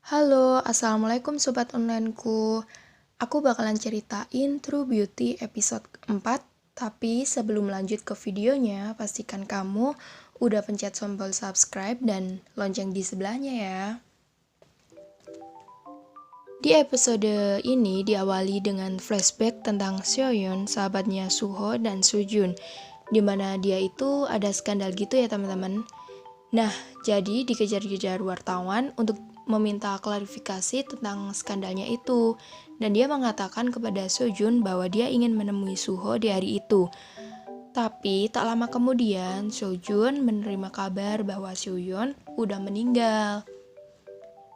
Halo, Assalamualaikum Sobat Onlineku. Aku bakalan ceritain True Beauty episode 4, tapi sebelum lanjut ke videonya, pastikan kamu udah pencet tombol subscribe dan lonceng di sebelahnya ya. Di episode ini diawali dengan flashback tentang Seoyeon, sahabatnya Suho dan Sujun, dimana dia itu ada skandal gitu ya teman-teman. Nah, jadi dikejar-kejar wartawan untuk meminta klarifikasi tentang skandalnya itu. Dan dia mengatakan kepada Sojun bahwa dia ingin menemui Suho di hari itu. Tapi tak lama kemudian, Sojun menerima kabar bahwa Seoyeon udah meninggal.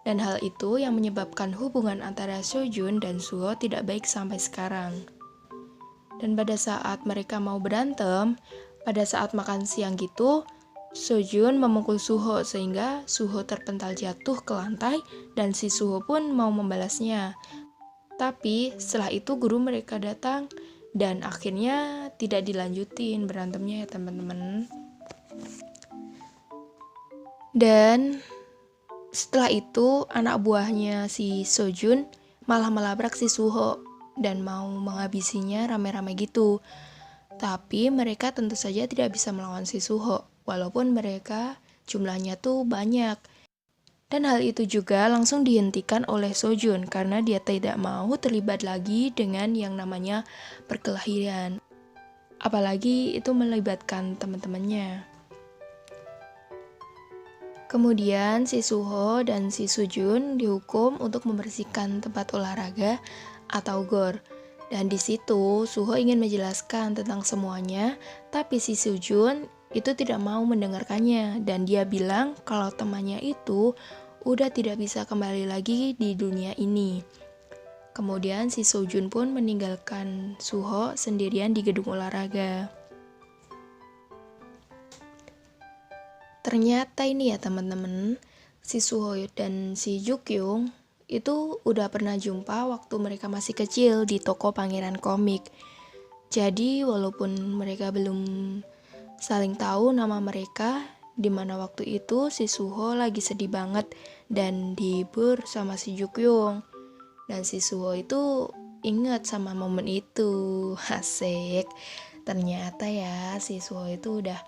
Dan hal itu yang menyebabkan hubungan antara Sojun dan Suho tidak baik sampai sekarang. Dan pada saat mereka mau berantem, pada saat makan siang gitu, Sojun memukul Suho sehingga Suho terpental jatuh ke lantai dan si Suho pun mau membalasnya. Tapi setelah itu guru mereka datang dan akhirnya tidak dilanjutin berantemnya ya teman-teman. Dan setelah itu anak buahnya si Sojun malah melabrak si Suho dan mau menghabisinya rame-rame gitu. Tapi mereka tentu saja tidak bisa melawan si Suho, walaupun mereka jumlahnya tuh banyak. Dan hal itu juga langsung dihentikan oleh Sojun karena dia tidak mau terlibat lagi dengan yang namanya perkelahian. Apalagi itu melibatkan teman-temannya. Kemudian si Suho dan si Sujun dihukum untuk membersihkan tempat olahraga atau gor. Dan di situ Suho ingin menjelaskan tentang semuanya, tapi si Sujun itu tidak mau mendengarkannya dan dia bilang kalau temannya itu udah tidak bisa kembali lagi di dunia ini. Kemudian si Sojun pun meninggalkan Suho sendirian di gedung olahraga. Ternyata ini ya teman-teman, si Suho dan si Jukyung itu udah pernah jumpa waktu mereka masih kecil di toko Pangeran Komik. Jadi walaupun mereka belum saling tahu nama mereka, dimana waktu itu si Suho lagi sedih banget dan dihibur sama si Jukyung. Dan si Suho itu ingat sama momen itu. Asik. Ternyata ya si Suho itu udah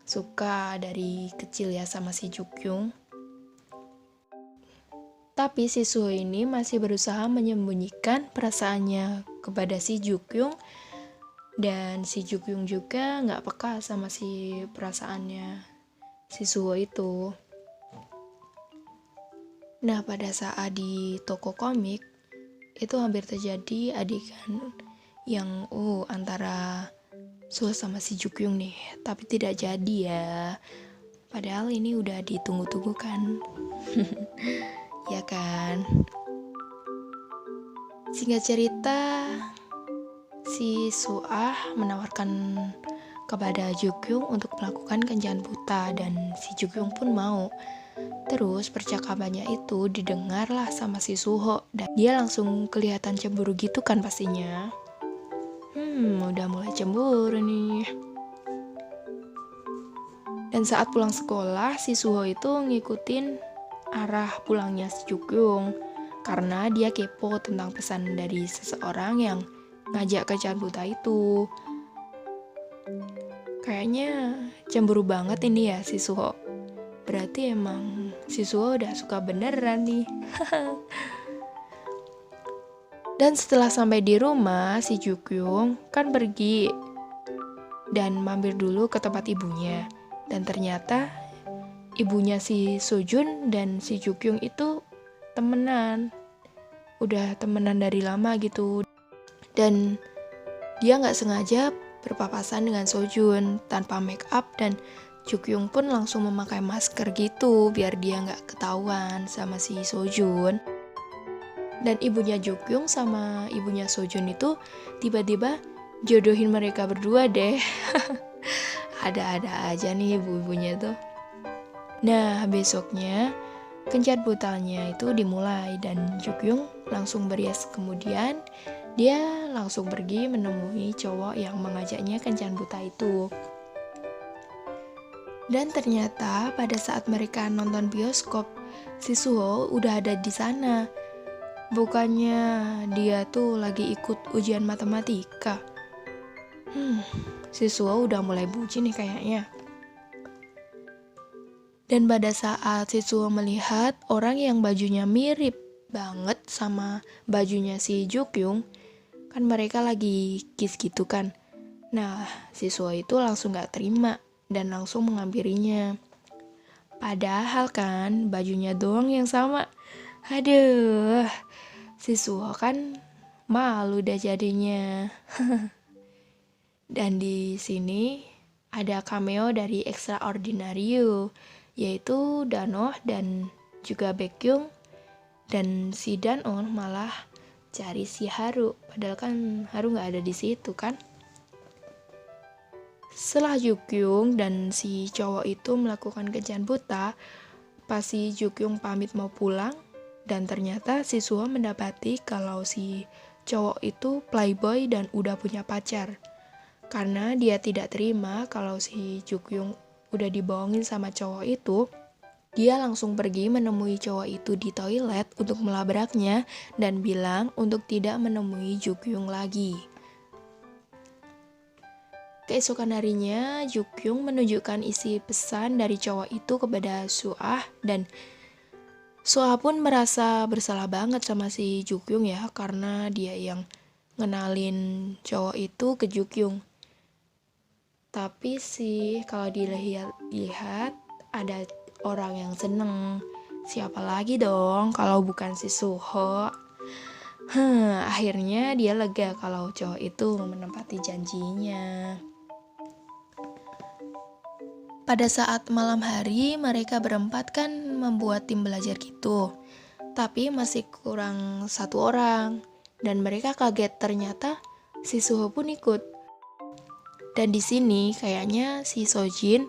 suka dari kecil ya sama si Jukyung. Tapi si Suho ini masih berusaha menyembunyikan perasaannya kepada si Jukyung. Dan si Jukyung juga gak peka sama si perasaannya si Suho itu. Nah pada saat di toko komik itu hampir terjadi adegan yang antara Suho sama si Jukyung nih. Tapi tidak jadi ya. Padahal ini udah ditunggu-tunggu kan. Ya kan. Singkat cerita, si Suah menawarkan kepada Jukyung untuk melakukan kencan buta dan si Jukyung pun mau. Terus percakapannya itu didengarlah sama si Suho dan dia langsung kelihatan cemburu gitu kan pastinya. Udah mulai cemburu nih. Dan saat pulang sekolah, si Suho itu ngikutin arah pulangnya si Jukyung karena dia kepo tentang pesan dari seseorang yang ngajak kencan buta itu. Kayaknya cemburu banget ini ya si Suho. Berarti emang si Suho udah suka beneran nih. Dan setelah sampai di rumah, si Jukyung kan pergi dan mampir dulu ke tempat ibunya. Dan ternyata ibunya si Sojun dan si Jukyung itu temenan. Udah temenan dari lama gitu. Dan dia gak sengaja berpapasan dengan Sojun tanpa make up dan Jukyung pun langsung memakai masker gitu biar dia gak ketahuan sama si Sojun. Dan ibunya Jukyung sama ibunya Sojun itu tiba-tiba jodohin mereka berdua deh. Ada-ada aja nih ibu-ibunya tuh. Nah besoknya kencan butanya itu dimulai dan Jukyung langsung berias. Kemudian dia langsung pergi menemui cowok yang mengajaknya kencan buta itu. Dan ternyata pada saat mereka nonton bioskop si Suho udah ada di sana. Bukannya dia tuh lagi ikut ujian matematika. Si Suho udah mulai bucin nih kayaknya. Dan pada saat si Suho melihat orang yang bajunya mirip banget sama bajunya si Jukyung, kan mereka lagi kiss gitu kan. Nah, si Suho itu langsung gak terima dan langsung menghampirinya. Padahal kan bajunya doang yang sama. Aduh, si Suho kan malu dah jadinya. Dan di sini ada cameo dari Extraordinario, yaitu Danoh dan juga Baekhyun. Dan si Danon malah cari si Haru, padahal kan Haru nggak ada di situ kan. Setelah Jukyung dan si cowok itu melakukan kencan buta, pas si Jukyung pamit mau pulang, dan ternyata si Suho mendapati kalau si cowok itu playboy dan udah punya pacar. Karena dia tidak terima kalau si Jukyung udah dibohongin sama cowok itu, dia langsung pergi menemui cowok itu di toilet untuk melabraknya dan bilang untuk tidak menemui Jukyung lagi. Keesokan harinya, Jukyung menunjukkan isi pesan dari cowok itu kepada Suah, dan Suah pun merasa bersalah banget sama si Jukyung ya, karena dia yang ngenalin cowok itu ke Jukyung. Tapi sih kalau dilihat ada orang yang seneng. Siapa lagi dong kalau bukan si Suho? Akhirnya dia lega kalau cowok itu menepati janjinya. Pada saat malam hari, mereka berempat kan membuat tim belajar gitu. Tapi masih kurang satu orang. Dan mereka kaget ternyata si Suho pun ikut. Dan di sini kayaknya si Sojin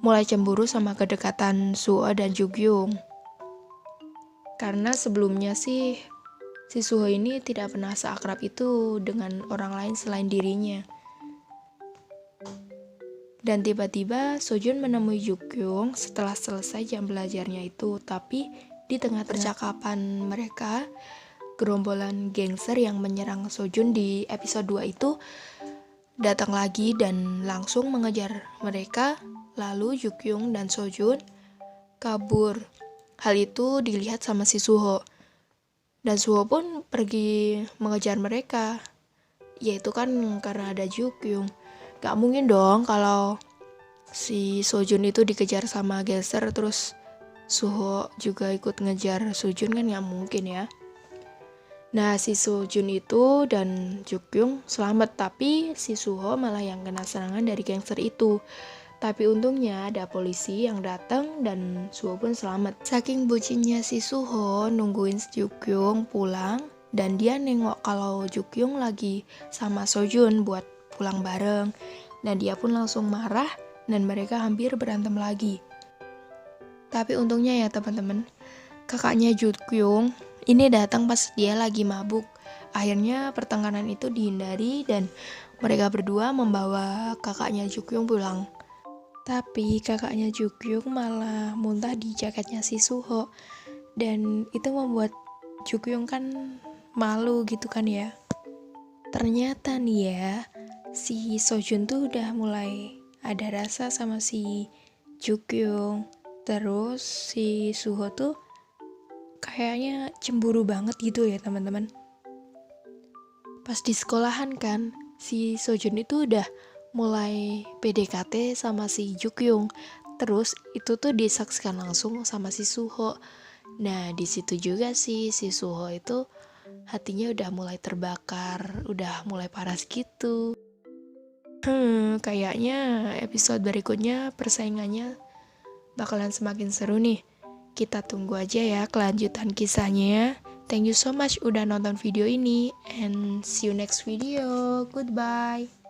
mulai cemburu sama kedekatan Suho dan Jukyung. Karena sebelumnya sih si Suho ini tidak pernah seakrab itu dengan orang lain selain dirinya. Dan tiba-tiba Sojun menemui Jukyung setelah selesai jam belajarnya itu. Tapi di tengah percakapan mereka, gerombolan gangster yang menyerang Sojun di episode 2 itu datang lagi dan langsung mengejar mereka. Lalu Jukyung dan Sojun kabur. Hal itu dilihat sama si Suho. Dan Suho pun pergi mengejar mereka. Yaitu kan karena ada Jukyung. Gak mungkin dong kalau si Sojun itu dikejar sama gangster terus Suho juga ikut ngejar Sojun, kan gak mungkin ya. Nah, si Sojun itu dan Jukyung selamat, tapi si Suho malah yang kena serangan dari gangster itu. Tapi untungnya ada polisi yang datang dan Suho pun selamat. Saking bucinnya si Suho nungguin Jukyung pulang, dan dia nengok kalau Jukyung lagi sama Sojun buat pulang bareng, dan dia pun langsung marah dan mereka hampir berantem lagi. Tapi untungnya ya teman-teman, kakaknya Jukyung ini datang pas dia lagi mabuk. Akhirnya pertengkaran itu dihindari dan mereka berdua membawa kakaknya Jukyung pulang. Tapi kakaknya Jukyung malah muntah di jaketnya si Suho, dan itu membuat Jukyung kan malu gitu kan ya. Ternyata nih ya, si Sojun tuh udah mulai ada rasa sama si Jukyung. Terus si Suho tuh kayaknya cemburu banget gitu ya teman-teman. Pas di sekolahan kan, si Sojun itu udah mulai PDKT sama si Jukyung. Terus itu tuh disaksikan langsung sama si Suho. Nah di situ juga sih si Suho itu hatinya udah mulai terbakar, udah mulai panas gitu. Kayaknya episode berikutnya persaingannya bakalan semakin seru nih. Kita tunggu aja ya kelanjutan kisahnya. Thank you so much udah nonton video ini, and see you next video. Goodbye.